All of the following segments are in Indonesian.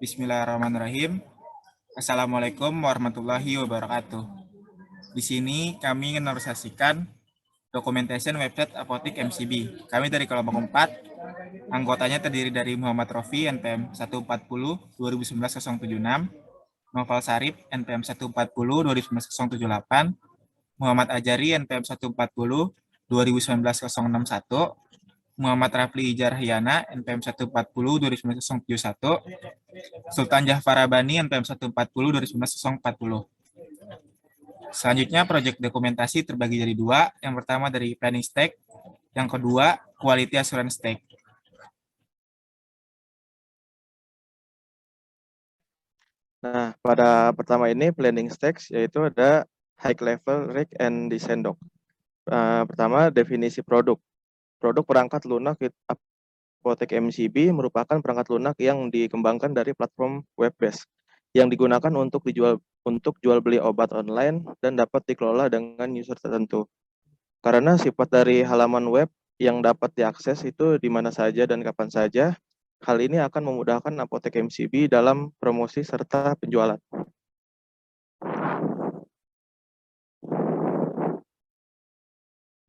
Bismillahirrahmanirrahim. Assalamualaikum warahmatullahi wabarakatuh. Di sini kami ingin merealisasikan documentation website Apotik MCB. Kami dari kelompok 4, anggotanya terdiri dari Muhammad Rofi NPM 140 2019-076, Noval Sarip NPM 140 2019-078, Muhammad Ajari NPM 140 2019-061, Muhammad Rafli Jarhyana NPM 140 2019-071, Sultan Jafar Abani NPM 140 2019-040. Selanjutnya proyek dokumentasi terbagi jadi dua. Yang pertama dari planning stack, yang kedua quality assurance stack. Nah, pada pertama ini planning stacks, yaitu ada high level rig and design doc. Pertama, definisi produk. Produk perangkat lunak Apotek MCB merupakan perangkat lunak yang dikembangkan dari platform web based yang digunakan untuk jual beli obat online dan dapat dikelola dengan user tertentu. Karena sifat dari halaman web yang dapat diakses itu di mana saja dan kapan saja, hal ini akan memudahkan Apotek MCB dalam promosi serta penjualan.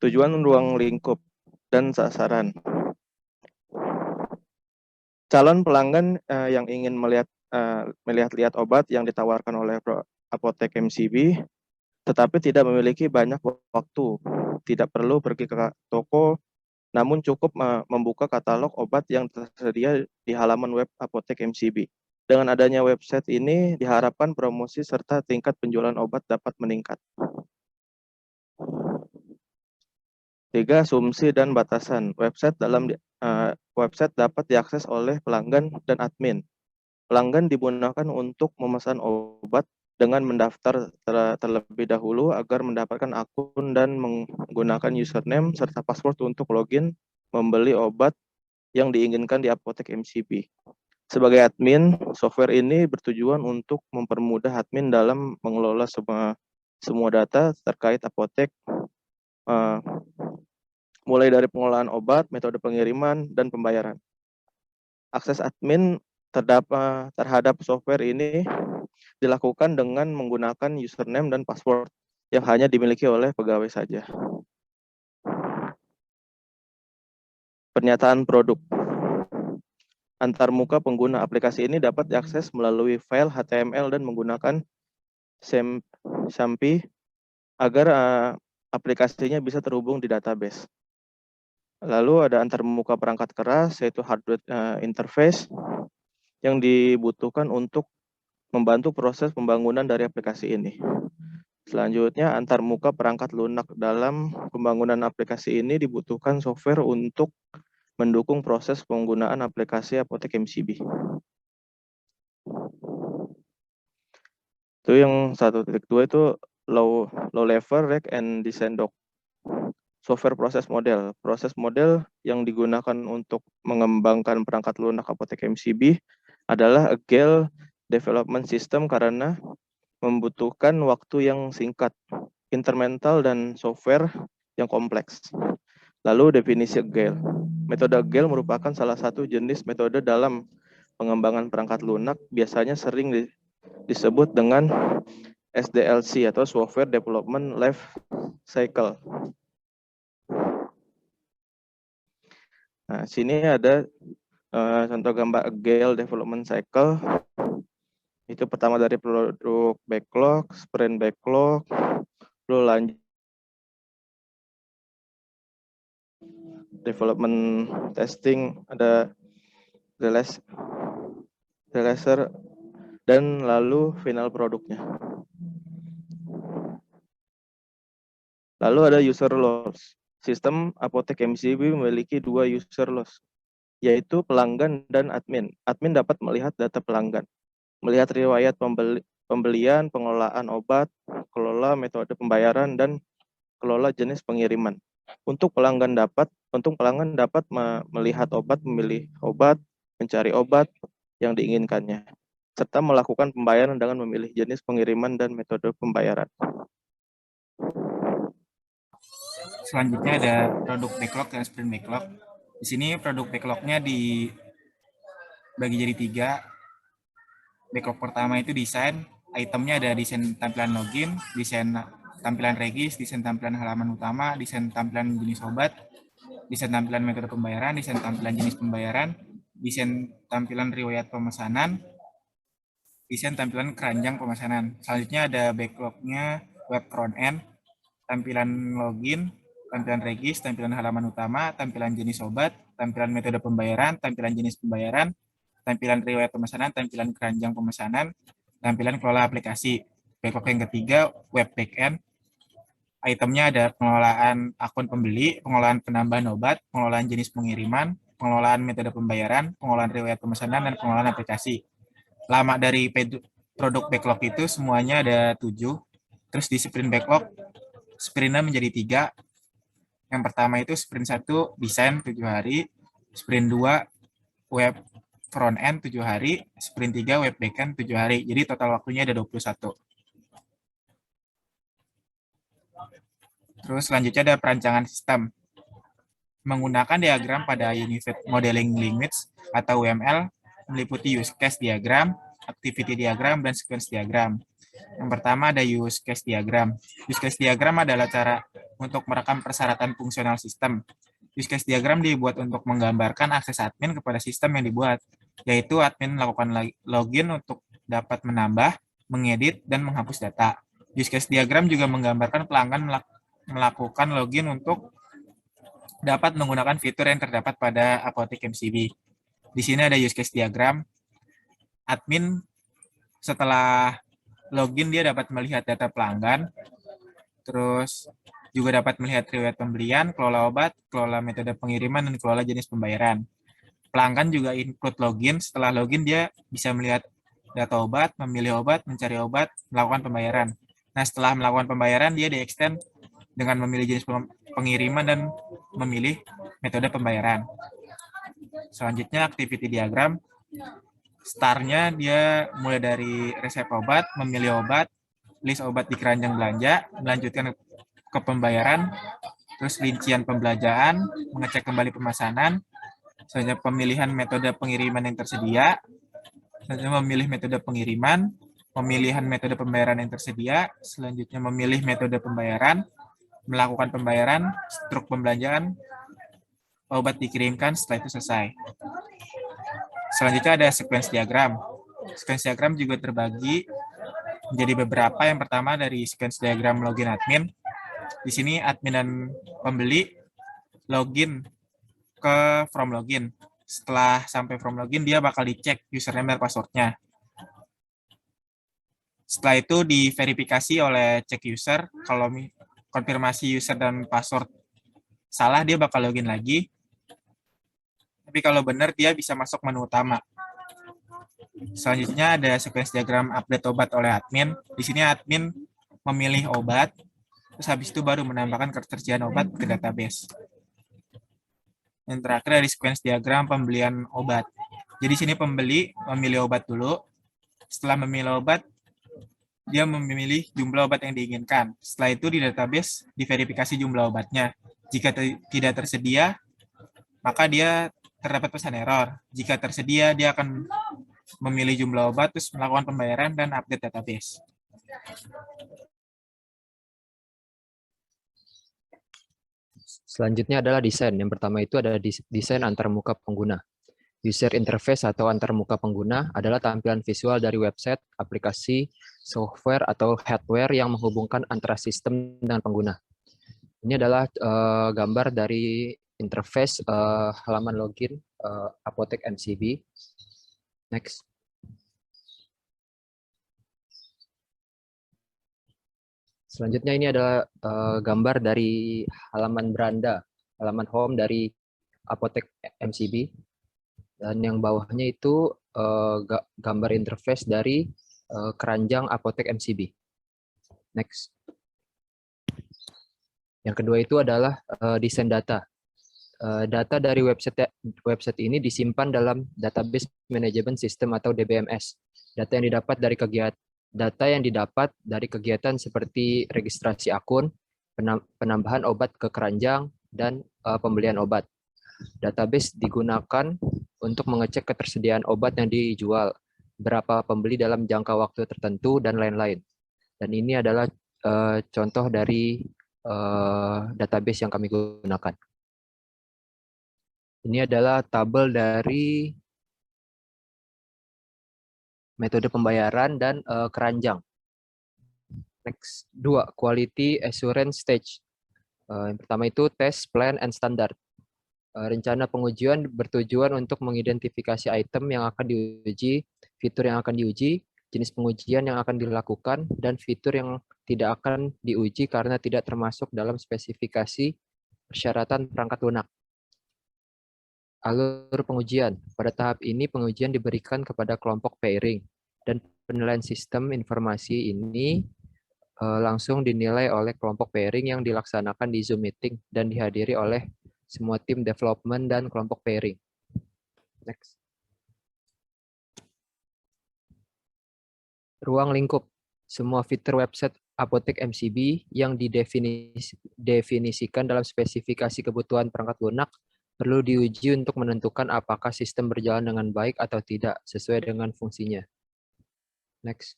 Tujuan ruang lingkup dan sasaran. Calon pelanggan yang ingin melihat obat yang ditawarkan oleh Apotek MCB, tetapi tidak memiliki banyak waktu, tidak perlu pergi ke toko, namun cukup membuka katalog obat yang tersedia di halaman web Apotek MCB. Dengan adanya website ini, diharapkan promosi serta tingkat penjualan obat dapat meningkat. 3. Asumsi dan batasan. Website dapat diakses oleh pelanggan dan admin. Pelanggan digunakan untuk memesan obat dengan mendaftar terlebih dahulu agar mendapatkan akun dan menggunakan username serta password untuk login membeli obat yang diinginkan di Apotek MCB. Sebagai admin, software ini bertujuan untuk mempermudah admin dalam mengelola semua data terkait apotek, mulai dari pengelolaan obat, metode pengiriman, dan pembayaran. Akses admin terhadap software ini dilakukan dengan menggunakan username dan password yang hanya dimiliki oleh pegawai saja. Pernyataan produk. Antarmuka pengguna aplikasi ini dapat diakses melalui file HTML dan menggunakan SAMPI agar aplikasinya bisa terhubung di database. Lalu ada antarmuka perangkat keras, yaitu hardware interface yang dibutuhkan untuk membantu proses pembangunan dari aplikasi ini. Selanjutnya, antarmuka perangkat lunak. Dalam pembangunan aplikasi ini dibutuhkan software untuk mendukung proses penggunaan aplikasi Apotek MCB. Itu yang 1.2 itu low level rig and design doc. Software proses model yang digunakan untuk mengembangkan perangkat lunak Apotek MCB adalah Agile Development System karena membutuhkan waktu yang singkat, incremental, dan software yang kompleks. Lalu definisi Agile. Metode Agile merupakan salah satu jenis metode dalam pengembangan perangkat lunak, biasanya sering disebut dengan SDLC atau Software Development Life Cycle. Nah, sini ada contoh gambar Agile Development Cycle. Itu pertama dari produk backlog, sprint backlog, lalu lanjut development testing, ada releaser, dan lalu final produknya. Lalu ada user loss. Sistem Apotek MCB memiliki 2 user loss, yaitu pelanggan dan admin. Admin dapat melihat data pelanggan, melihat riwayat pembelian, pengelolaan obat, kelola metode pembayaran, dan kelola jenis pengiriman. Untuk pelanggan dapat melihat obat, memilih obat, mencari obat yang diinginkannya, serta melakukan pembayaran dengan memilih jenis pengiriman dan metode pembayaran. Selanjutnya ada produk backlog dan sprint backlog. Di sini produk backlognya dibagi jadi 3. Backlog pertama itu desain, itemnya ada desain tampilan login, desain tampilan regis, desain tampilan halaman utama, desain tampilan jenis obat, desain tampilan metode pembayaran, desain tampilan jenis pembayaran, desain tampilan riwayat pemesanan, desain tampilan keranjang pemesanan. Selanjutnya ada backlognya web front end, tampilan login, tampilan regis, tampilan halaman utama, tampilan jenis obat, tampilan metode pembayaran, tampilan jenis pembayaran, tampilan riwayat pemesanan, tampilan keranjang pemesanan, tampilan kelola aplikasi. Backlog yang ketiga, web backend. Itemnya ada pengelolaan akun pembeli, pengelolaan penambahan obat, pengelolaan jenis pengiriman, pengelolaan metode pembayaran, pengelolaan riwayat pemesanan, dan pengelolaan aplikasi. Lama dari produk backlog itu semuanya ada 7. Terus di sprint backlog, sprintnya menjadi 3. Yang pertama itu sprint 1, desain 7 hari. Sprint 2, web front end 7 hari. Sprint 3, web backend 7 hari. Jadi total waktunya ada 21. Terus selanjutnya ada perancangan sistem. Menggunakan diagram pada Unified Modeling Language atau UML, meliputi use case diagram, activity diagram, dan sequence diagram. Yang pertama ada use case diagram. Use case diagram adalah cara untuk merekam persyaratan fungsional sistem. Use case diagram dibuat untuk menggambarkan akses admin kepada sistem yang dibuat, yaitu admin melakukan login untuk dapat menambah, mengedit, dan menghapus data. Use case diagram juga menggambarkan pelanggan melakukan login untuk dapat menggunakan fitur yang terdapat pada Apotek MCB. Di sini ada use case diagram. Admin setelah login dia dapat melihat data pelanggan, terus juga dapat melihat riwayat pembelian, kelola obat, kelola metode pengiriman, dan kelola jenis pembayaran. Pelanggan juga include login. Setelah login dia bisa melihat data obat, memilih obat, mencari obat, melakukan pembayaran. Nah, setelah melakukan pembayaran dia di-extend dengan memilih jenis pengiriman dan memilih metode pembayaran. Selanjutnya activity diagram. Start-nya dia mulai dari resep obat, memilih obat, list obat di keranjang belanja, melanjutkan ke pembayaran, terus rincian pembelanjaan, mengecek kembali pemesanan, selanjutnya pemilihan metode pengiriman yang tersedia, selanjutnya memilih metode pengiriman, pemilihan metode pembayaran yang tersedia, selanjutnya memilih metode pembayaran, melakukan pembayaran, struk pembelanjaan, obat dikirimkan, setelah itu selesai. Selanjutnya ada sequence diagram. Sequence diagram juga terbagi menjadi beberapa. Yang pertama dari sequence diagram login admin. Di sini admin dan pembeli login ke from login. Setelah sampai from login, dia bakal dicek username dan password-nya. Setelah itu diverifikasi oleh cek user. Kalau konfirmasi user dan password salah, dia bakal login lagi. Tapi kalau benar, dia bisa masuk menu utama. Selanjutnya ada sequence diagram update obat oleh admin. Di sini admin memilih obat, terus habis itu baru menambahkan ketersediaan obat ke database. Yang terakhir dari sequence diagram pembelian obat. Jadi sini pembeli memilih obat dulu. Setelah memilih obat, dia memilih jumlah obat yang diinginkan. Setelah itu di database diverifikasi jumlah obatnya. Jika tidak tersedia, maka dia terdapat pesan error. Jika tersedia, dia akan memilih jumlah obat, terus melakukan pembayaran dan update database. Selanjutnya adalah desain. Yang pertama itu adalah desain antarmuka pengguna. User interface atau antarmuka pengguna adalah tampilan visual dari website, aplikasi, software, atau hardware yang menghubungkan antara sistem dan pengguna. Ini adalah gambar dari interface halaman login Apotek MCB. Next. Selanjutnya ini adalah gambar dari halaman beranda, halaman home dari Apotek MCB. Dan yang bawahnya itu gambar interface dari keranjang Apotek MCB. Next. Yang kedua itu adalah desain data. Data dari website ini disimpan dalam database management system atau DBMS. Data yang didapat dari kegiatan seperti registrasi akun, penambahan obat ke keranjang, dan pembelian obat. Database digunakan untuk mengecek ketersediaan obat yang dijual berapa pembeli dalam jangka waktu tertentu, dan lain-lain. Dan ini adalah contoh dari database yang kami gunakan. Ini adalah tabel dari metode pembayaran dan keranjang. Next, 2, quality assurance stage. Yang pertama itu test, plan, and standard. Rencana pengujian bertujuan untuk mengidentifikasi item yang akan diuji, fitur yang akan diuji, jenis pengujian yang akan dilakukan, dan fitur yang tidak akan diuji karena tidak termasuk dalam spesifikasi persyaratan perangkat lunak. Alur pengujian. Pada tahap ini pengujian diberikan kepada kelompok pairing, dan penilaian sistem informasi ini langsung dinilai oleh kelompok pairing yang dilaksanakan di Zoom meeting dan dihadiri oleh semua tim development dan kelompok pairing. Next. Ruang lingkup. Semua fitur website Apotek MCB yang didefinisikan dalam spesifikasi kebutuhan perangkat lunak perlu diuji untuk menentukan apakah sistem berjalan dengan baik atau tidak sesuai dengan fungsinya. Next.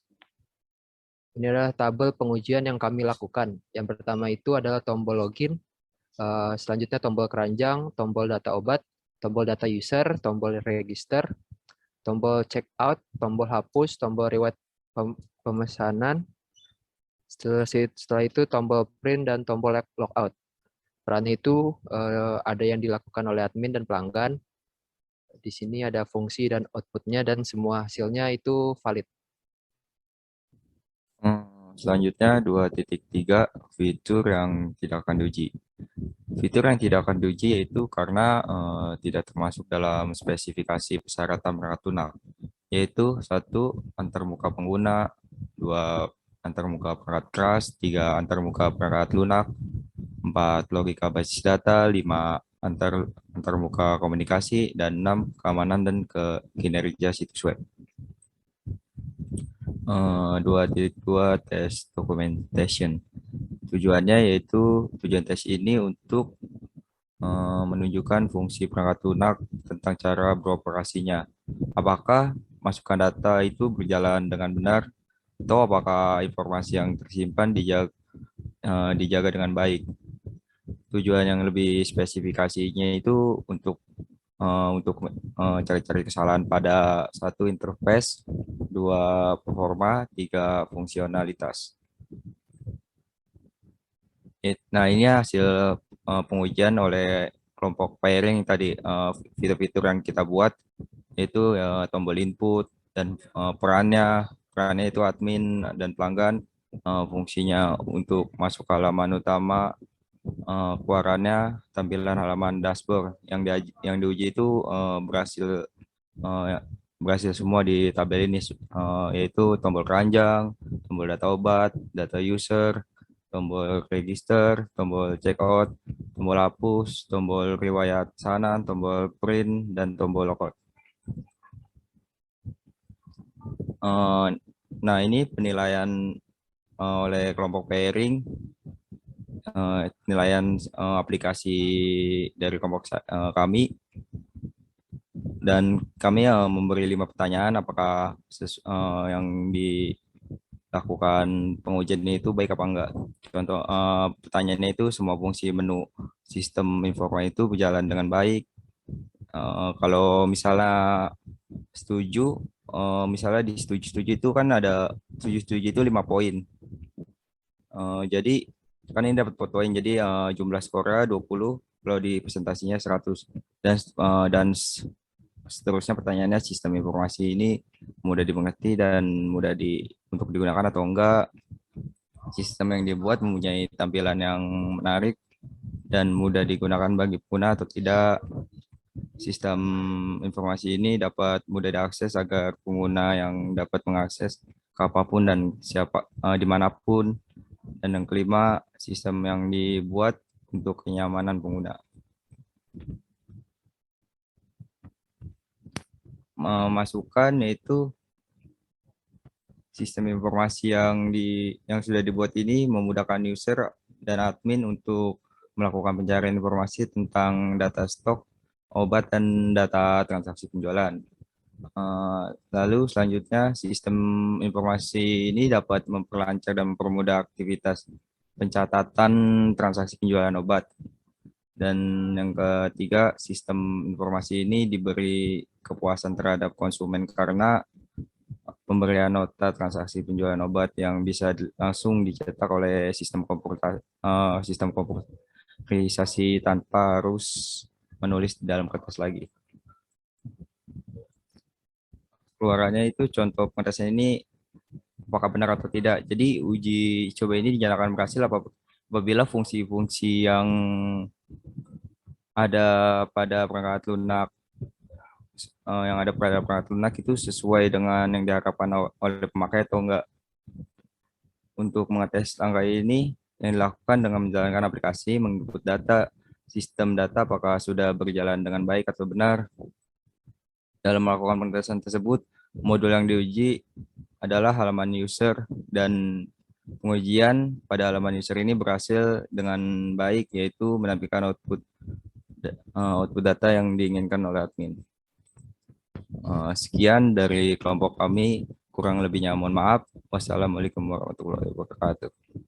Ini adalah tabel pengujian yang kami lakukan. Yang pertama itu adalah tombol login, selanjutnya tombol keranjang, tombol data obat, tombol data user, tombol register, tombol checkout, tombol hapus, tombol reward pemesanan. Setelah itu tombol print dan tombol logout. Peran itu ada yang dilakukan oleh admin dan pelanggan. Di sini ada fungsi dan outputnya dan semua hasilnya itu valid. Selanjutnya 2.3 fitur yang tidak akan diuji. Fitur yang tidak akan diuji yaitu karena tidak termasuk dalam spesifikasi persyaratan perangkat lunak, yaitu 1. Antarmuka pengguna, 2. Antarmuka perangkat keras, 3. Antarmuka perangkat lunak, 4. Logika basis data, 5. Antarmuka komunikasi, dan 6. Keamanan dan kinerja situs web. 2.2 test documentation. Tujuannya yaitu tujuan tes ini untuk menunjukkan fungsi perangkat lunak tentang cara beroperasinya. Apakah masukan data itu berjalan dengan benar atau apakah informasi yang tersimpan dijaga dengan baik. Tujuan yang lebih spesifikasinya itu untuk cari-cari kesalahan pada 1. Interface, 2. Performa, 3. Fungsionalitas. Nah, ini hasil pengujian oleh kelompok pairing tadi. Fitur-fitur yang kita buat yaitu tombol input dan perannya itu admin dan pelanggan. Fungsinya untuk masuk ke halaman utama, keluarannya tampilan halaman dashboard. Yang diuji itu berhasil semua di tabel ini, yaitu tombol keranjang, tombol data obat, data user, tombol register, tombol checkout, tombol hapus, tombol riwayat pesanan, tombol print, dan tombol logout. Nah, ini penilaian oleh kelompok pairing, penilaian aplikasi dari kelompok kami, dan kami memberi 5 pertanyaan apakah yang dilakukan pengujian itu baik apa enggak. Contoh pertanyaannya itu semua fungsi menu sistem informasi itu berjalan dengan baik. Kalau misalnya setuju, misalnya di setuju itu kan ada setuju itu 5 poin. Jadi kan ini dapat poin, jadi jumlah skornya 20, kalau di presentasinya 100, dan seterusnya pertanyaannya sistem informasi ini mudah dimengerti dan mudah untuk digunakan atau enggak. Sistem yang dibuat mempunyai tampilan yang menarik dan mudah digunakan bagi pengguna atau tidak. Sistem informasi ini dapat mudah diakses agar pengguna yang dapat mengakses kapanpun dan dimanapun. Dan yang kelima, sistem yang dibuat untuk kenyamanan pengguna. Masukan yaitu sistem informasi yang sudah dibuat ini memudahkan user dan admin untuk melakukan pencarian informasi tentang data stok, obat, dan data transaksi penjualan. Lalu selanjutnya sistem informasi ini dapat memperlancar dan mempermudah aktivitas pencatatan transaksi penjualan obat. Dan yang ketiga, sistem informasi ini diberi kepuasan terhadap konsumen karena pemberian nota transaksi penjualan obat yang bisa langsung dicetak oleh sistem komputerisasi tanpa harus menulis di dalam kertas lagi. Keluarannya itu contoh pengetesan ini apakah benar atau tidak. Jadi uji coba ini dinyatakan berhasil apabila fungsi-fungsi yang ada pada perangkat lunak itu sesuai dengan yang diharapkan oleh pemakai atau enggak. Untuk mengetes angka ini yang dilakukan dengan menjalankan aplikasi, menginput data, sistem data apakah sudah berjalan dengan baik atau benar. Dalam melakukan pengetesan tersebut, modul yang diuji adalah halaman user dan pengujian pada halaman user ini berhasil dengan baik, yaitu menampilkan output data yang diinginkan oleh admin. Sekian dari kelompok kami, kurang lebihnya mohon maaf. Wassalamualaikum warahmatullahi wabarakatuh.